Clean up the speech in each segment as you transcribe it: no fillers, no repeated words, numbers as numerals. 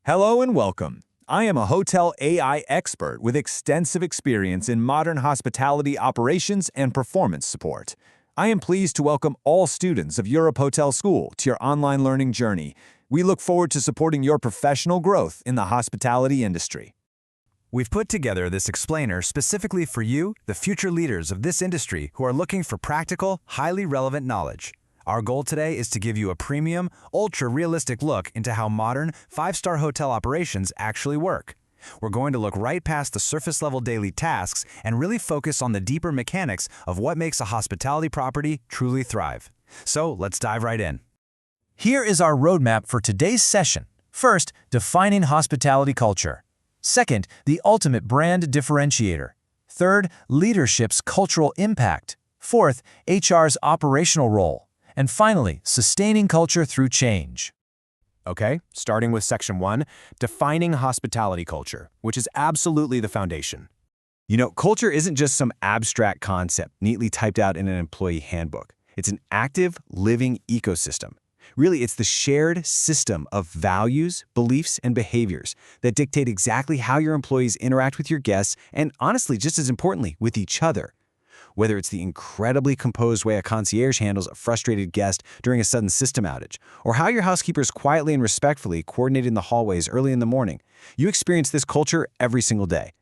Hello and welcome. I am a hotel AI expert with extensive experience in modern hospitality operations and performance support. I am pleased to welcome all students of Europe Hotel School to your online learning journey. We look forward to supporting your professional growth in the hospitality industry. We've put together this explainer specifically for you, the future leaders of this industry who are looking for practical, highly relevant knowledge. Our goal today is to give you a premium, ultra-realistic look into how modern, five-star hotel operations actually work. We're going to look right past the surface-level daily tasks and really focus on the deeper mechanics of what makes a hospitality property truly thrive. So let's dive right in. Here is our roadmap for today's session. First, defining hospitality culture. Second, the ultimate brand differentiator. Third, leadership's cultural impact. Fourth, HR's operational role. And finally, sustaining culture through change. Okay, starting with Section 1, defining hospitality culture, which is absolutely the foundation. Culture isn't just some abstract concept neatly typed out in an employee handbook. It's an active, living ecosystem. Really, it's the shared system of values, beliefs, and behaviors that dictate exactly how your employees interact with your guests and, honestly, just as importantly, with each other. Whether it's the incredibly composed way a concierge handles a frustrated guest during a sudden system outage, or how your housekeepers quietly and respectfully coordinate in the hallways early in the morning, you experience this culture every single day.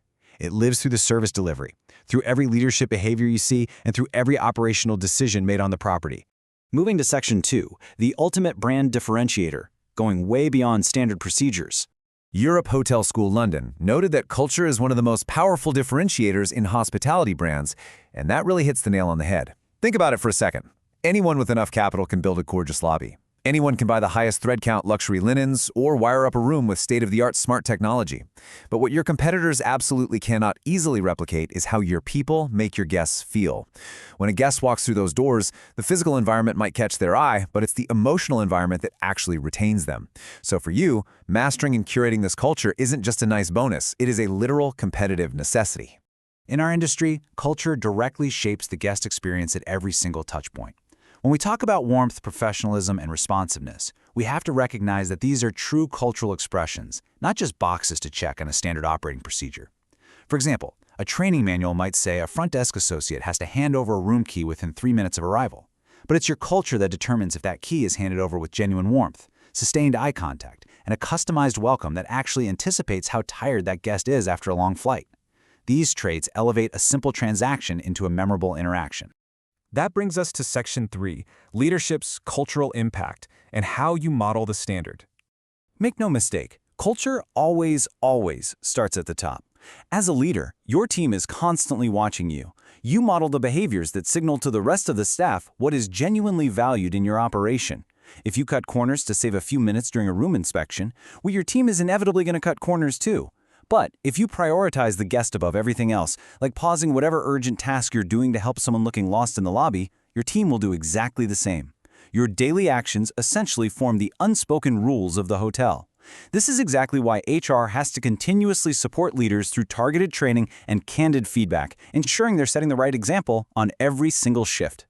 It lives through the service delivery, through every leadership behavior you see, and through every operational decision made on the property. Moving to Section 2, the ultimate brand differentiator, going way beyond standard procedures. Europe Hotel School London noted that culture is one of the most powerful differentiators in hospitality brands, and that really hits the nail on the head. Think about it for a second. Anyone with enough capital can build a gorgeous lobby. Anyone can buy the highest thread count luxury linens or wire up a room with state-of-the-art smart technology. But what your competitors absolutely cannot easily replicate is how your people make your guests feel. When a guest walks through those doors, the physical environment might catch their eye, but it's the emotional environment that actually retains them. So for you, mastering and curating this culture isn't just a nice bonus, it is a literal competitive necessity. In our industry, culture directly shapes the guest experience at every single touchpoint. When we talk about warmth, professionalism, and responsiveness, we have to recognize that these are true cultural expressions, not just boxes to check on a standard operating procedure. For example, a training manual might say a front desk associate has to hand over a room key within 3 minutes of arrival. But it's your culture that determines if that key is handed over with genuine warmth, sustained eye contact, and a customized welcome that actually anticipates how tired that guest is after a long flight. These traits elevate a simple transaction into a memorable interaction. That brings us to Section 3, leadership's cultural impact and how you model the standard. Make no mistake, culture always starts at the top. As a leader, your team is constantly watching you. You model the behaviors that signal to the rest of the staff what is genuinely valued in your operation. If you cut corners to save a few minutes during a room inspection, well, your team is inevitably going to cut corners too. But if you prioritize the guest above everything else, like pausing whatever urgent task you're doing to help someone looking lost in the lobby, your team will do exactly the same. Your daily actions essentially form the unspoken rules of the hotel. This is exactly why HR has to continuously support leaders through targeted training and candid feedback, ensuring they're setting the right example on every single shift.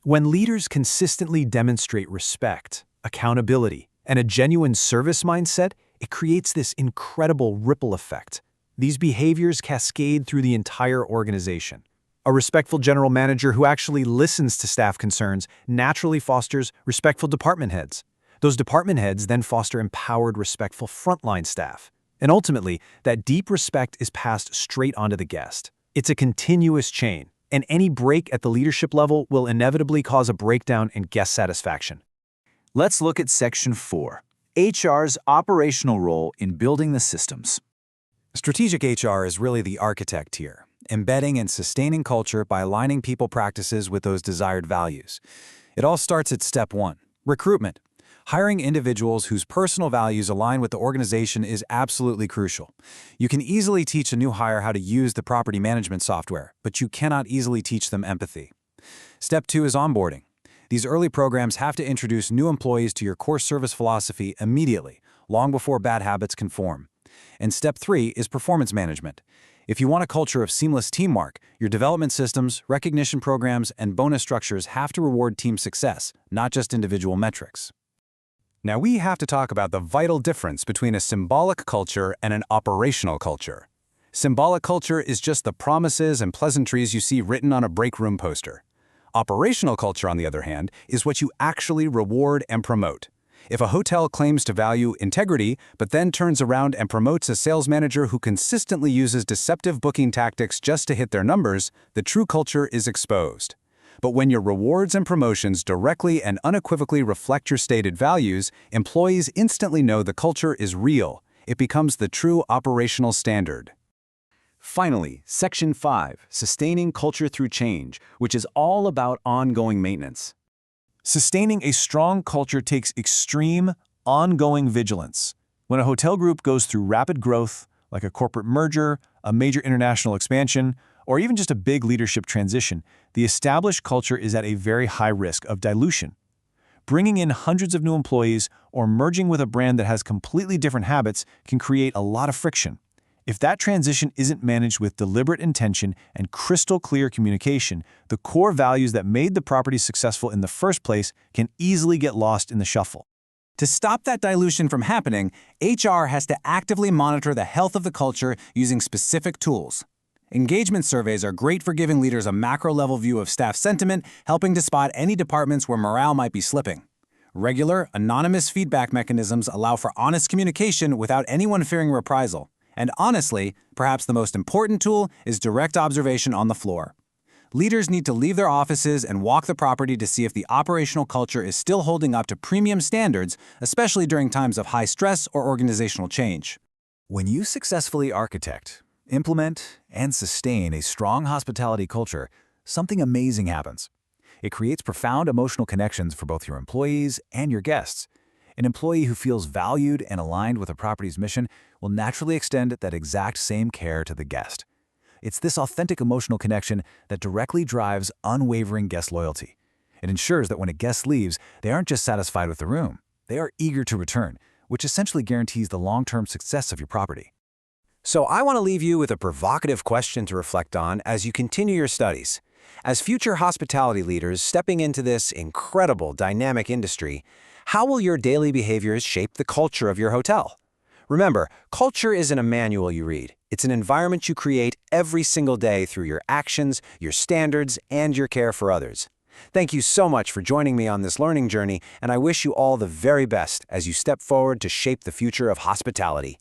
When leaders consistently demonstrate respect, accountability, and a genuine service mindset, it creates this incredible ripple effect. These behaviors cascade through the entire organization. A respectful general manager who actually listens to staff concerns naturally fosters respectful department heads. Those department heads then foster empowered, respectful frontline staff. And ultimately, that deep respect is passed straight onto the guest. It's a continuous chain, and any break at the leadership level will inevitably cause a breakdown in guest satisfaction. Let's look at Section 4. HR's operational role in building the systems. Strategic HR is really the architect here, embedding and sustaining culture by aligning people practices with those desired values. It all starts at step 1, recruitment. Hiring individuals whose personal values align with the organization is absolutely crucial. You can easily teach a new hire how to use the property management software, but you cannot easily teach them empathy. Step 2 is onboarding. These early programs have to introduce new employees to your core service philosophy immediately, long before bad habits can form. And step 3 is performance management. If you want a culture of seamless teamwork, your development systems, recognition programs, and bonus structures have to reward team success, not just individual metrics. Now we have to talk about the vital difference between a symbolic culture and an operational culture. Symbolic culture is just the promises and pleasantries you see written on a break room poster. Operational culture, on the other hand, is what you actually reward and promote. If a hotel claims to value integrity, but then turns around and promotes a sales manager who consistently uses deceptive booking tactics just to hit their numbers, the true culture is exposed. But when your rewards and promotions directly and unequivocally reflect your stated values, employees instantly know the culture is real. It becomes the true operational standard. Finally, Section 5, Sustaining Culture Through Change, which is all about ongoing maintenance. Sustaining a strong culture takes extreme, ongoing vigilance. When a hotel group goes through rapid growth, like a corporate merger, a major international expansion, or even just a big leadership transition, the established culture is at a very high risk of dilution. Bringing in hundreds of new employees or merging with a brand that has completely different habits can create a lot of friction. If that transition isn't managed with deliberate intention and crystal clear communication, the core values that made the property successful in the first place can easily get lost in the shuffle. To stop that dilution from happening, HR has to actively monitor the health of the culture using specific tools. Engagement surveys are great for giving leaders a macro-level view of staff sentiment, helping to spot any departments where morale might be slipping. Regular, anonymous feedback mechanisms allow for honest communication without anyone fearing reprisal. And honestly, perhaps the most important tool is direct observation on the floor. Leaders need to leave their offices and walk the property to see if the operational culture is still holding up to premium standards, especially during times of high stress or organizational change. When you successfully architect, implement, and sustain a strong hospitality culture, something amazing happens. It creates profound emotional connections for both your employees and your guests. An employee who feels valued and aligned with a property's mission will naturally extend that exact same care to the guest. It's this authentic emotional connection that directly drives unwavering guest loyalty. It ensures that when a guest leaves, they aren't just satisfied with the room, they are eager to return, which essentially guarantees the long-term success of your property. So I want to leave you with a provocative question to reflect on as you continue your studies. As future hospitality leaders stepping into this incredible dynamic industry, how will your daily behaviors shape the culture of your hotel? Remember, culture isn't a manual you read. It's an environment you create every single day through your actions, your standards, and your care for others. Thank you so much for joining me on this learning journey, and I wish you all the very best as you step forward to shape the future of hospitality.